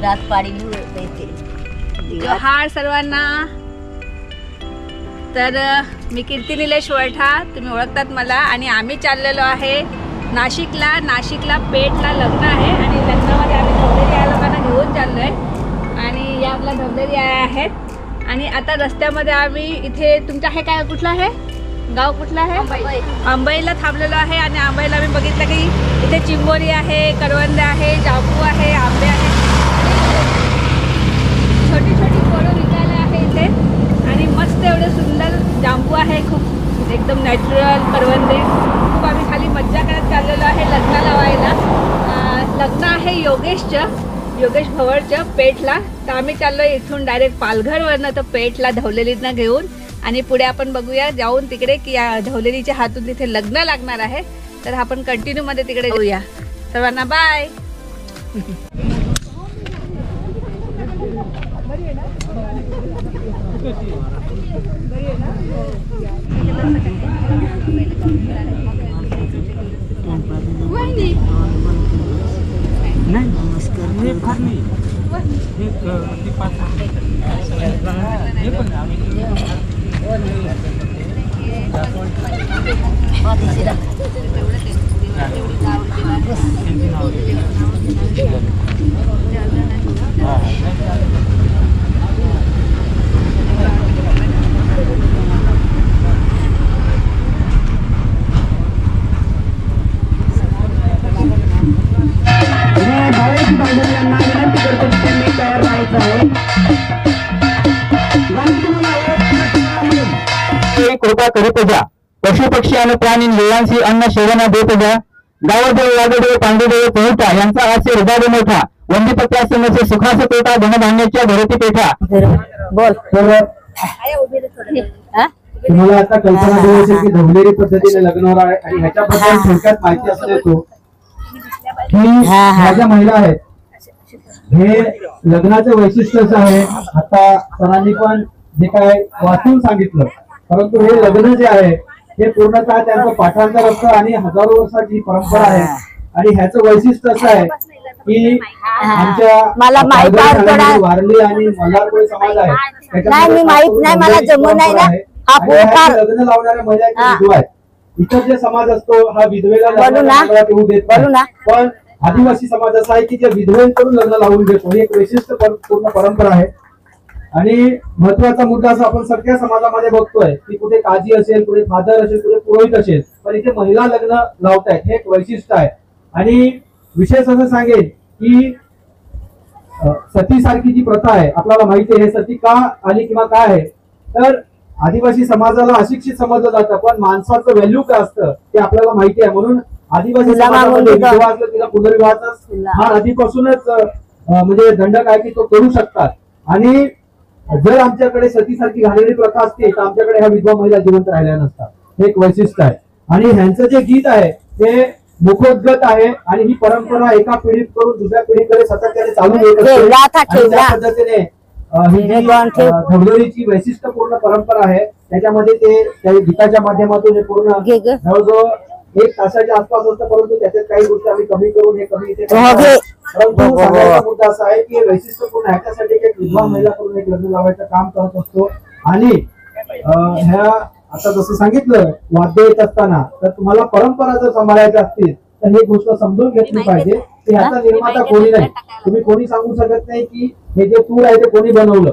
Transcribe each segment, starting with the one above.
रात पाडी येते। जोहार सर्वांना। तर मी कीर्ती निलेश वळठा, तुम्ही ओळखतात मला, आणि आम्ही चाललेलो आहे नाशिकला। नाशिकला पेठला लग्न आहे आणि लग्नामध्ये आम्ही धवलेरी या लोकांना घेऊन चाललोय आणि या आपल्या धवलेरी आहेत। आणि आता रस्त्यामध्ये आम्ही इथे तुमचं आहे काय, कुठलं आहे गाव, कुठलं आहे, अंबईला थांबलेलो आहे। आणि अंबईला आम्ही बघितलं की इथे चिंबोरी आहे, करवंद आहे, जांबू आहे, आंबे आहे, छोटी छोटी फळं विकायला आहे इथे। आणि मस्त एवढे सुंदर जांबू आहे, खूप एकदम नॅचरल करवंदे, खूप आम्ही खाली मज्जा करत चाललेलो आहे लग्नाला व्हायला। लग्न आहे योगेश भवरचं पेठला। तर आम्ही चाललो इथून डायरेक्ट पालघरवरनं तर पेठला धवलेरीतनं घेऊन, आणि पुढे आपण बघूया जाऊन तिकडे की या धवलेरीच्या हातून तिथे लग्न लागणार आहे। तर आपण कंटिन्यू मध्ये तिकडे जाऊया। सर्वांना बाय। कृपा करीत जा, पशु पक्षी आणि प्राणी निवांसी अन्न सेवना देत जा। गावदेव वागदेव पांडुदेव चौटा यांचा हास्य हृदय मोठा, वंदिपत्यासमसे सुखास तोटा, धनधान्याच्या भरती पेठा। बोल तुम्हाला आता कल्पना देऊ असेल की धवलेरी पद्धतीने लग्न होणार आहे आणि ह्याच्याबद्दल थोडक्यात माहिती असं देतो की ह्या ज्या महिला आहेत हे लग्नाचं वैशिष्ट्य असं आहे, आता सरांनी पण जे काय वाचून सांगितलं, परंतु हे लग्न जे आहे हे पूर्णतः त्यांचं पाठांतर असतं आणि हजारो वर्षाची परंपरा आहे। आणि ह्याचं वैशिष्ट्य असं आहे की आमच्या वारली आणि मल्हारकोळी समाज आहे, लग्न लावणाऱ्या महिला विधवा आहेत। इतर जे समाज असतो हा विधवेला येऊ देत नाही, पण आदिवासी समाज असा आहे की जे विधवेंकडून लग्न लावून देतो, ही एक वैशिष्ट्य पूर्ण परंपरा आहे। आणि महत्वाचा मुद्दा असा आपण सगळ्या समाजामध्ये बघतोय की कुठे काजी असेल, कुठे फादर असेल, कुठे पुरोहित असेल, पण इथे महिला लग्न लावतायत, हे एक वैशिष्ट्य आहे। आणि विशेष असं सांगेल की सती सारखी जी प्रथा आहे आपल्याला माहिती आहे, हे सती का आली किंवा काय आहे, तर आदिवासी समाजाला अशिक्षित समजलं जातं, पण माणसाचं व्हॅल्यू काय असतं ते आपल्याला माहिती आहे। म्हणून आदिवासी समाजामध्ये विधवा असलं तिला पुनर्विवाहाचा हा आधीपासूनच म्हणजे दंडक आहे की तो करू शकतात। आणि जर आमच्याकडे सतीसारखी घालेली प्रथा असते तर आमच्याकडे ह्या विधवा महिला जिवंत राहिल्या नसतात, हे एक वैशिष्ट्य आहे। आणि ह्यांचं जे गीत आहे ते मुखोद्गत आहे आणि ही परंपरा एका पिढीत करून दुसऱ्या पिढीकडे सातत्याने चालू येत असते। त्या पद्धतीने ही धवलेरीची वैशिष्ट्यपूर्ण परंपरा आहे, त्याच्यामध्ये ते त्या गीताच्या माध्यमातून हे पूर्ण जवळजवळ 1 तासाच्या आसपास असतं, परंतु त्याच्यात काही गोष्टी आम्ही कमी करून हे कमी इथे परंतु सांगायचा मुद्दा असा आहे की वैशिष्ट्यपूर्ण ह्याच्यासाठी एक विधवा महिला करून एक लग्न लावायचं काम करत असतो। आणि ह्या आता जसं सांगितलं वाद्य येत असताना तर तुम्हाला परंपरा जर सांभाळायच्या असतील तर ही गोष्ट समजून घेतली पाहिजे की ह्याचा निर्माता कोणी नाही, तुम्ही कोणी सांगू शकत नाही की हे जे टूर आहे ते कोणी बनवलं।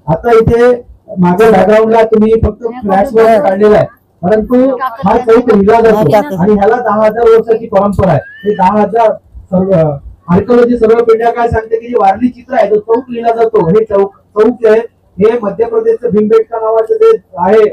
आता इथे मागे बॅकग्राऊंडला तुम्ही फक्त फ्लॅशवर काढलेला आहे, परंतु हा चौक लिहिला जातो आणि ह्याला 10,000 वर्षाची परंपरा आहे। हे 10,000 सर्व आर्किओलॉजी सर्व पिढ्या काय सांगते की जी वारली चित्र आहे तो चौक लिहिला जातो। हे चौक आहे हे मध्य प्रदेशचं भीमबेटका नावाचं जे आहे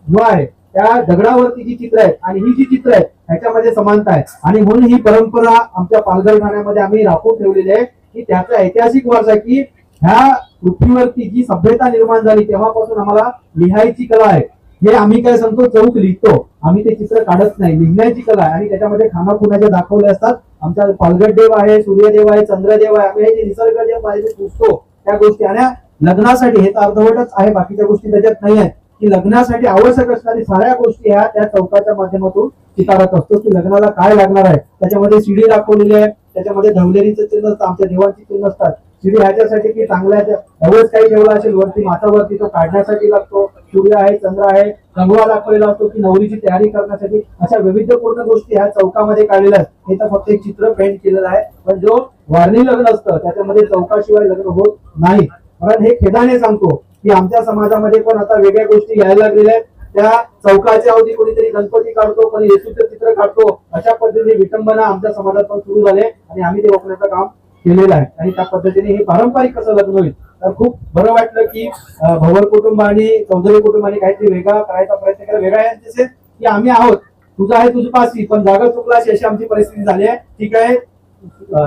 गुहा आहे त्या दगडावरती जी चित्र आहेत आणि ही जी चित्र आहेत ह्याच्यामध्ये समानता आहे। आणि म्हणून ही परंपरा आमच्या पालघर ठाण्यामध्ये आम्ही राखून ठेवलेली आहे की त्याचा ऐतिहासिक वारसा की ह्या पृथ्वीवरती जी सभ्यता निर्माण झाली तेव्हापासून आम्हाला लिहायची कला आहे। हे आम्ही काय सांगतो चौक लिहितो, आम्ही ते चित्र काढत नाही, लिहिण्याची कला आहे। आणि त्याच्यामध्ये खानाखुणाच्या दाखवले असतात, आमचा पालघर देव आहे, सूर्यदेव आहे, चंद्रदेव आहे, आम्ही हे जे निसर्गदेव आहे पुजतो त्या गोष्टी। आणि लग्नासाठी हे तर अर्धवटच आहे, बाकीच्या गोष्टी त्याच्यात नाही आहेत की लग्नासाठी आवश्यक असणारी साऱ्या गोष्टी ह्या त्या चौकाच्या माध्यमातून चितारत असतो की लग्नाला काय लागणार आहे। त्याच्यामध्ये सीडी दाखवलेली आहे, त्याच्यामध्ये धवलेरीचं चिन्ह असतं, आमच्या देवांची चिन्ह असतात, शिडी ह्याच्यासाठी की चांगल्या एवढंच काही ठेवलं असेल वरती माथावरती तो काढण्यासाठी लागतो, सूर्य आहे, चंद्र आहे, रंगवा दाखवलेला असतो की नवरीची तयारी करण्यासाठी. अशा विविधपूर्ण गोष्टी ह्या चौकामध्ये काढलेल्या आहेत. हे तर फक्त एक चित्र पेंट केलेलं आहे, पण जो वारणी लग्न असतं त्याच्यामध्ये चौकाशिवाय लग्न होत नाही. कारण हे खेदाने सांगतो की आमच्या समाजामध्ये पण आता वेगळ्या गोष्टी यायला लागलेल्या आहेत. त्या चौकाच्या अवधी कोणीतरी गणपती काढतो, कोणी येशूचं चित्र काढतो. अशा पद्धतीने विटंबना आमच्या समाजात पण सुरू झाले आणि आम्ही ते रोखण्याचं काम केलेलं आहे. आणि त्या पद्धतीने हे पारंपरिक कसं लग्न होईल. तर खूप बरं वाटलं की भवर कुटुंब आणि चौधरी कुटुंबाने काहीतरी वेगळा करायचा प्रयत्न केला. वेगळा यांचे की आम्ही आहोत, तुझं आहे तुझ पासी, पण जागा चुकला अशी आमची परिस्थिती झाली आहे. ठीक आहे,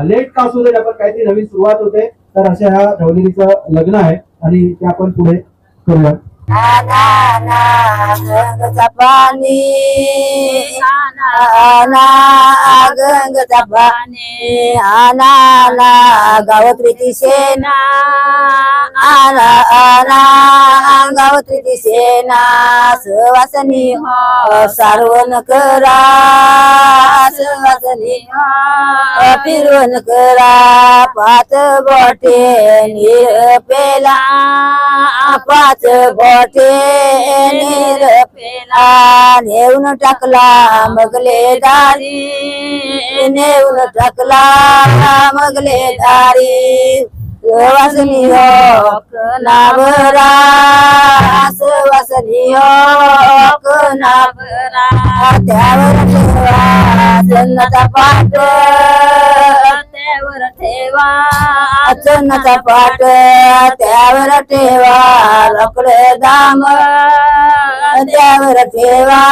लेट का असू दे, आपण काहीतरी नवीन सुरुवात होते. तर अशा ह्या ढवलेरीचं लग्न आहे आणि ते आपण पुढे करूया. गंगेचा पाणी गंगेचा पाणी आना गावत्रीची सेना आना गावत्रीची सेना सवासनी हो सारवण करा सवासनी हो फिरवण करा पाच बोटे निरपेला पाच बोटे निरपेला नेऊन टाकला मगले दारी नेऊन टाकला मगले दारी सवासनी हो नावरा सवासनी हो नावरा त्यावर ठेवा जन्नता पाठ त्यावर ठेवा जन्नता पाठ त्यावर ठेवा रकड दाम त्यावर ठेवा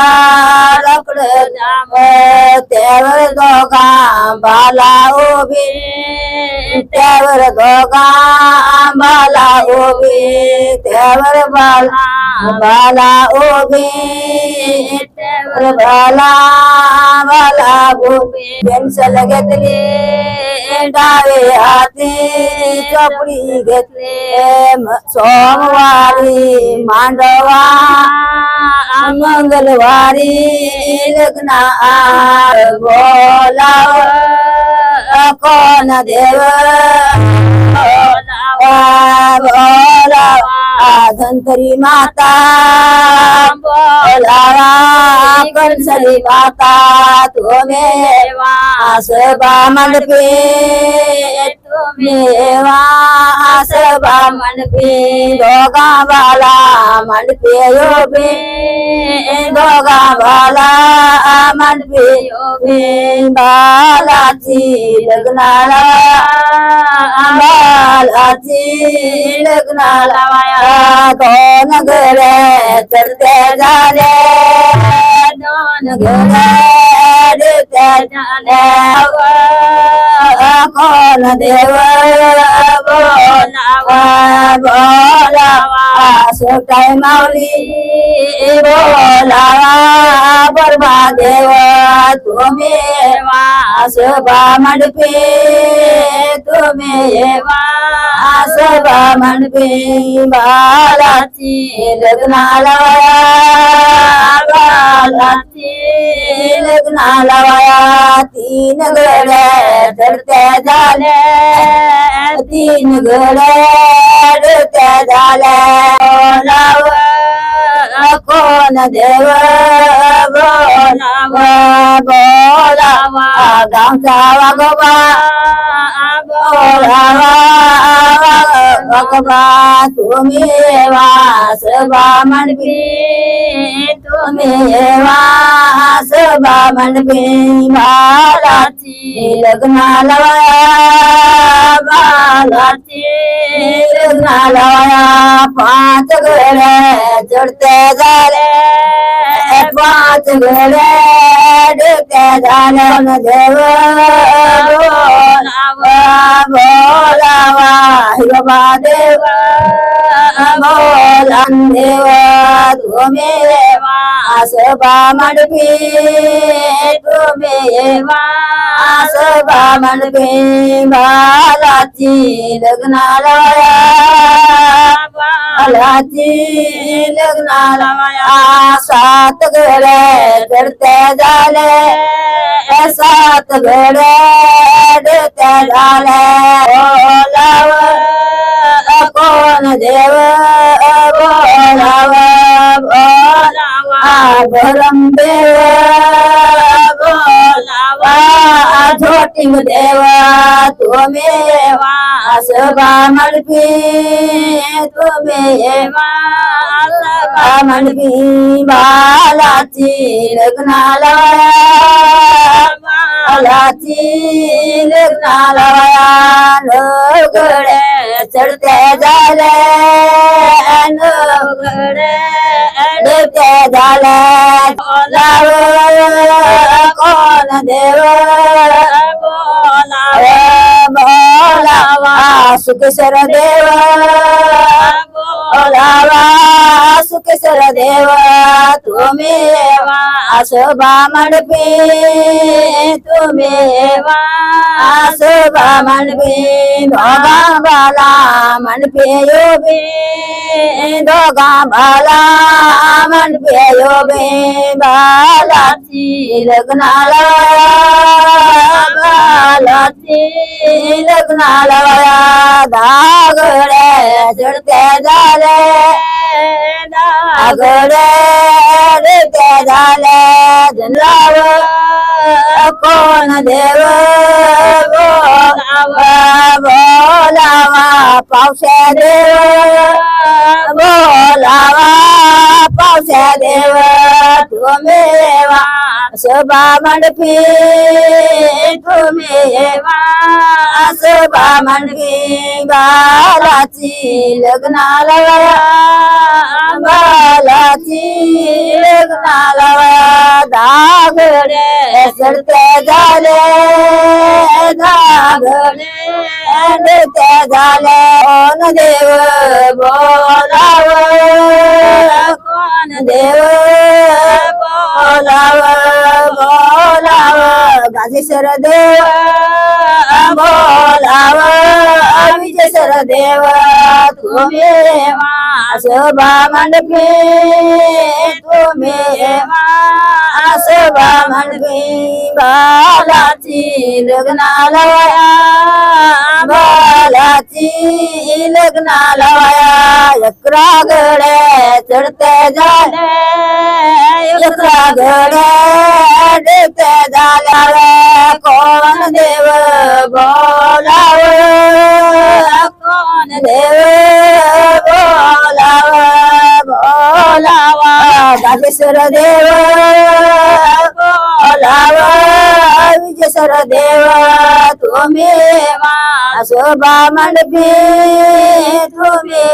रकड दाम त्यावर दोघा बाला उभी त्यावर दोघा बाला उभी त्यावर बाला उभी त्यावर बाला उभी पेन्सिल घेतली डावे हाती चपडी घेतले सोमवारी मांडवा मंगळवारी लग्ना बोलाव कोण देव बोलावा धनकरी माता बोलावा कंसरी माता तुम्ही वासबा मंडपे तुम्ही वासबा मंडपे दोघा बाला मंडपे योबे दोघा बाला मंडपे योबे बालाची लग्नाला बालाची लग्नाला दोन घरे चढते झाले दोन घरे चढते कोण देव बोलावा बोलावा सोटाय माऊली बोलावा बरबा देव तुम्ही वासबा मंडपे तुम्ही वासबा मंडपे बालाची लग्नाला बालाची लग्नाला तीन गड्या चढत्या झाल्या तीन गड्या चढत्या झाल्या कोण देव बोलावा बोलावा गावचा वागोबा बोलावा वागोबा तुम्ही वासबा मंडपी तुम्ही वासबा मंडपी बालाची लग्नाला बालाची लग्नाला पाच घड्या चढते झाले पाच घड्या डुक्या झाल्या देव बोलावा हिरोबा देव बोलान देव तुम्ही वासबा मंडपी तुम्ही वासबा मंडपी बालाची लग्नाला बालाची लग्नाला सात घड्या चढते झाले सात घड्या डुक्या झाल्या बोलावा कोण देव बोलावा बोलावा ब्रह्मदेव बोलावा झोटिंग देव तुम्ही वास बामणपी तुम्ही वास बामणपी बालाची लग्नाला बालाची लग्नाला नगडे चढते झाले नगडे चढते झाले कोण देव बोलावा सुखेश्वर देव बोलावा सुखेश्वर देव तुम्ही वास बामणपी तुम्ही वास बामणपी दोघा बाला म्हणपे योबी दोघा बाला म्हणपे योबी बालाची लग्नाला बालाची लग्नाला दागडे चढते झाले दागडे चढते झाले जनलाव कोण देव बोलावा बोलावा पावसा देव बोलावा पावसा देव तुम्ही वास बामणपी तुम्ही वास बामणपी बालाची लग्नाला बालाची लग्नाला दागडे चढते झाले दागडे चढते झाले कोण देव बोलाव कोण देव बोलाव बोलाव गाजेश्वर देव बोलाव विजेश्वर देव तुम्ही वास बामणपी तुम्ही वास बामणपी बालाची लग्नाला बालाची लग्नाला यक्रागडे चढते झाले यक्रागडे चढते झाल्या कोण देव बोलाव कोण देव बोलाव बोलावा गाजेश्वर देव बोलावा विजेश्वर देव तुम्ही वास बामणपी तुम्ही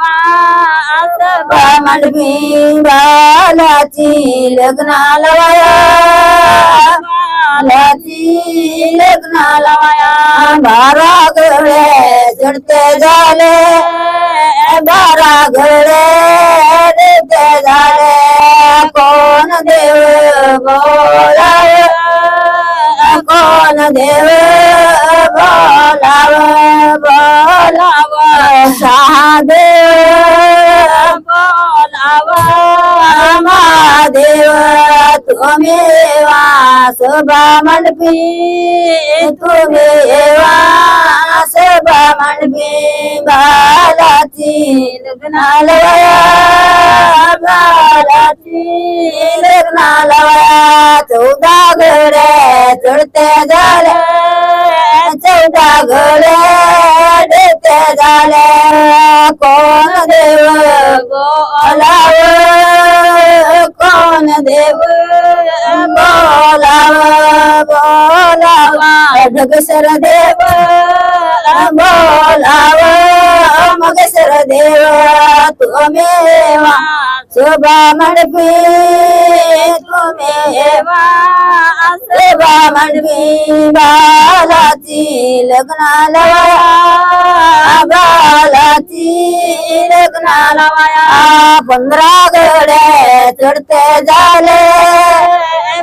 वास बामणपी बालाची लग्नाला बालाची लग्नाला बारागडे चढते झाले बारागडे चढते झाले कोण देव बोलाव कोण देव बोलाव बोलाव महादेव बोलाव महादेव तुम्ही वास बामणपी तुम्ही वास बामणपी बालाची लग्नाला बालाची लग्नाला 14 घडे चढते झाले 14 घडे चढते झाले कोण देव बोलाव कोण देव बोलाव बोलावा जगेश्वर देव बोलाव मगेश्वर देव तुम्ही वास बामणपी तुम्ही वास बामणपी बालाची लग्नाला बालाची लग्नाला 15 घडे चढते झाले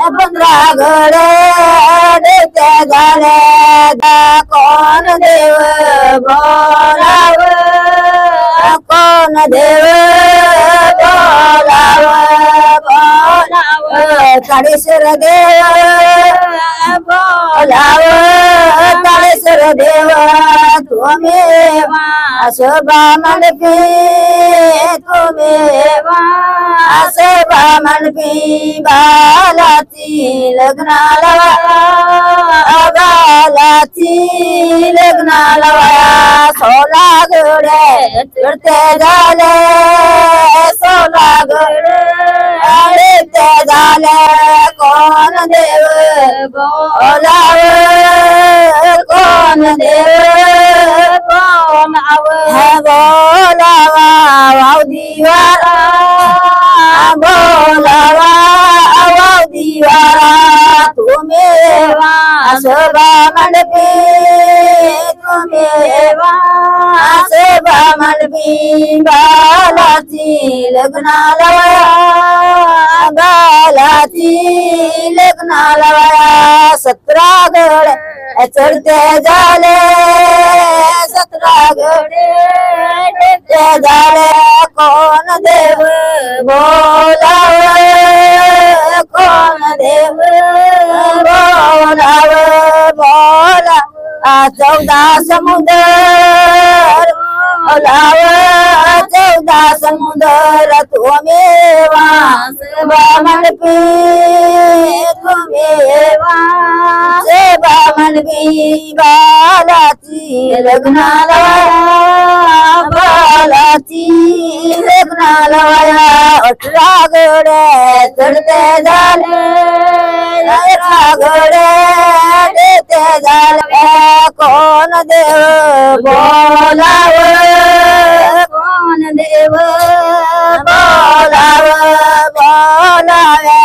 15 घडे चढते झाले कोण देव बोलाव कोण देव बोलाव बोलाव ताळेश्वर देव बोलाव ताळेश्वर देव तुम्ही शोभा मंडपी तुम्ही शोभा मंडपी बालाची लग्नाला बालाची लग्नाला सोला गडे चढते झाले सोला गडे ते झाले कोण देव बोलाव कोण देव कोण आव बोलावा वाव दिवारा बोलावा वाव दिवारा तुम्ही शोभा मंडपी तुम्ही शोभा मंडपी बालाची लग्नाला बालाची लग्नाला 17 गड चढते झाले 17 गडे झाले कोण देव बोलाव कोण देव बोलाव बोला 14 समुद्र बोलाव 14 समुद्र तुम्ही शोभा मंडपी तुम्ही शोभा मंडपी बालाची लग्नाला बालाची लग्नाला 18 गडे चढते झाले 18 गडे देते झाले कोण देव बोलाव कोण देव बोलाव बोलावे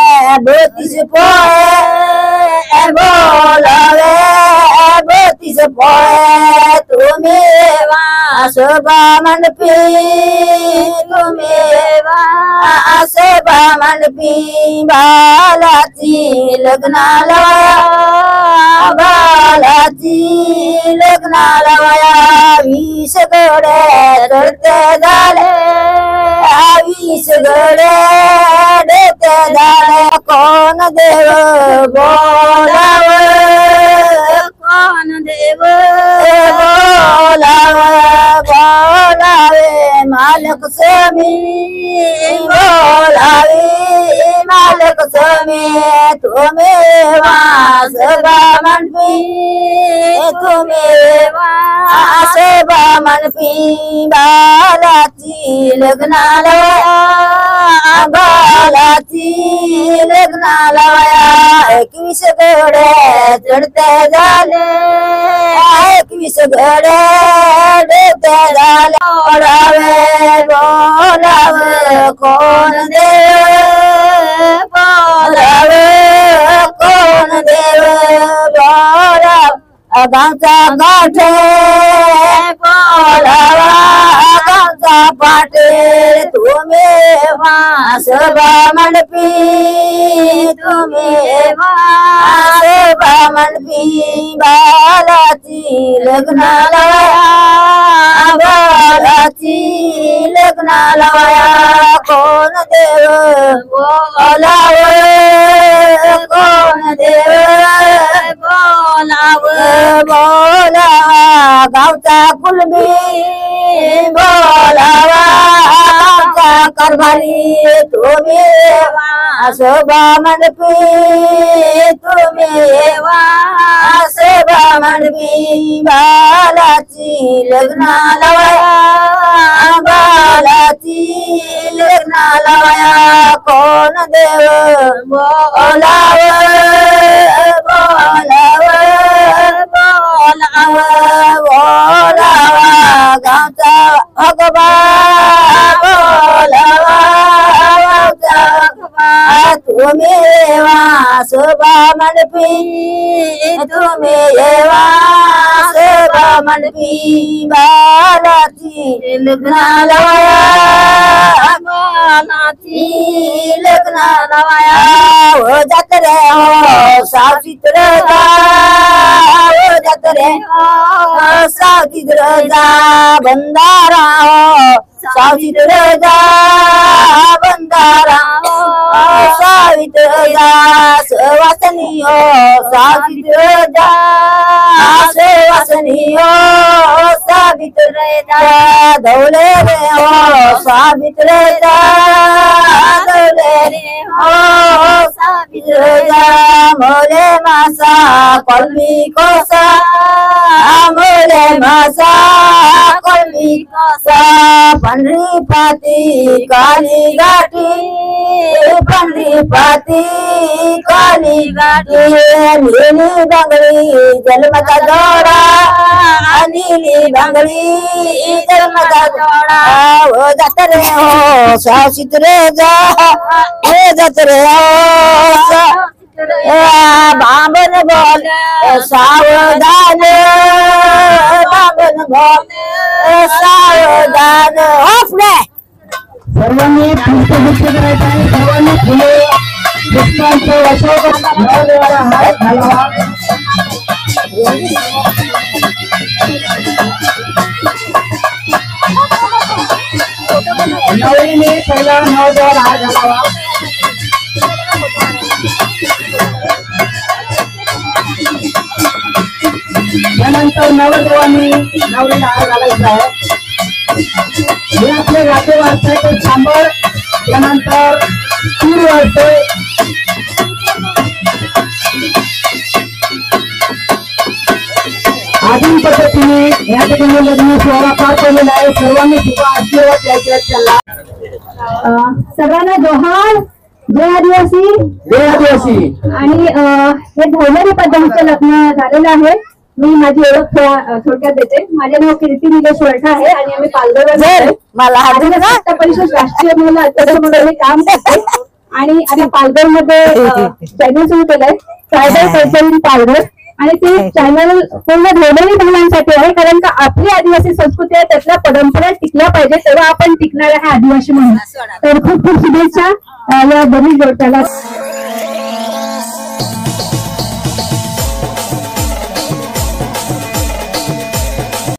32 पोळे बोलावे 32 पोळे तुम्ही शोभा मंडपी तुम्ही शोभा मंडपी बालाची लग्नाला बालाची लग्नाला 20 गडे चढते झाले 20 गडे देते झाले कोण देव बोलाव कोण देव बोलाव बोलावे मालक स्वामी बोलावे मालक स्वामी तुम्ही शोभा मंडपी तुम्ही शोभा मंडपी बालाची लग्नाला बालाची लग्नाला 21 गडे चढते झाले 21 गडे देते झाले बोलावे बोलाव कोण देव बोलावे कोण देव बोलाव गावचा गाठे बोलावा गावचा पाटे तुम्ही शोभा मंडपी तुम्ही शोभा मंडपी बालाची लग्नाला बालाची लग्नाला कोण देव बोलाव कोण देव बोलाव बोलावा गावचा कुलबी बोलावा गावचा कारभारी तुम्ही शोभा मंडपी तुम्ही शोभा मंडपी बालाची लग्नाला बालाची लग्नाला कोण देव बोलाव बोलाव बोलाव बोलावा गावचा भगवा बोलावा गावचा भगवा तुम्ही शोभा मंडपी तुम्ही शोभा मंडपी बालाची लग्नाला बालाची लग्नाला हो जात रे हो सावचित्र हो जात रे हो सावचित्र जा बंधारा हो सावचित्र जा बंधारा हो सावित्र जा सवासनी हो सावित्र जा सवासनी धवलेली हो सावित्रीचा धवले रे हो सावित्रीचा धवले हो सावित्रीचा मोले मासा कलमी कोसा मोले मासा कलमी कोसा पंढरी पाती काली गाठी पंढरी पाती काली गाठी नीली बांगडी जन्मता जोडा नीली बांगडी जन्मता जोडा हो जात रे हो सावित रे जा हो जात रे हो बाबन बोल सावधान बाबन बोल सावधान पुढे सर्वांनी पुष्पगुच्छ करायचा आहे सर्वांनी फुले पुष्पांचं अशोक देवाला हात घालावा नवरीने पहिला नवदेवाला हात घालावा त्यानंतर नवदेवांनी नवरीला हात घालायचा आहे हे आपले राजे वाजताय ते सांबर त्यानंतर सूर वाजतोय आदिम पद्धतीने या ठिकाणी लग्न सोहळा पार पडलेला आहे सर्वांनी सुद्धा आशीर्वाद द्यायचे आहेत त्यांना सगळ्यांना जोहार जय आदिवासी जय आदिवासी आणि हे धवलेरी पद्धतीचं लग्न झालेलं आहे मी माझी ओळख थोडक्यात देते माझे नाव कीर्ती निलेश वरठा आहे आणि आम्ही पालघर मला आदिवासी परिषद राष्ट्रीय महिला अध्यक्ष म्हणून मी काम करते आणि आता पालघर मध्ये चॅनल सुरू केलंय ट्रायबल कल्चर इन पालघर आणि ते चॅनल पूर्ण धवलेरी महिलांसाठी आहे कारण का आपली आदिवासी संस्कृती आहे त्यातल्या परंपरा टिकल्या पाहिजे तेव्हा आपण टिकणार आहे आदिवासी म्हणून तर खूप खूप शुभेच्छा या दोन्ही जोडप्याला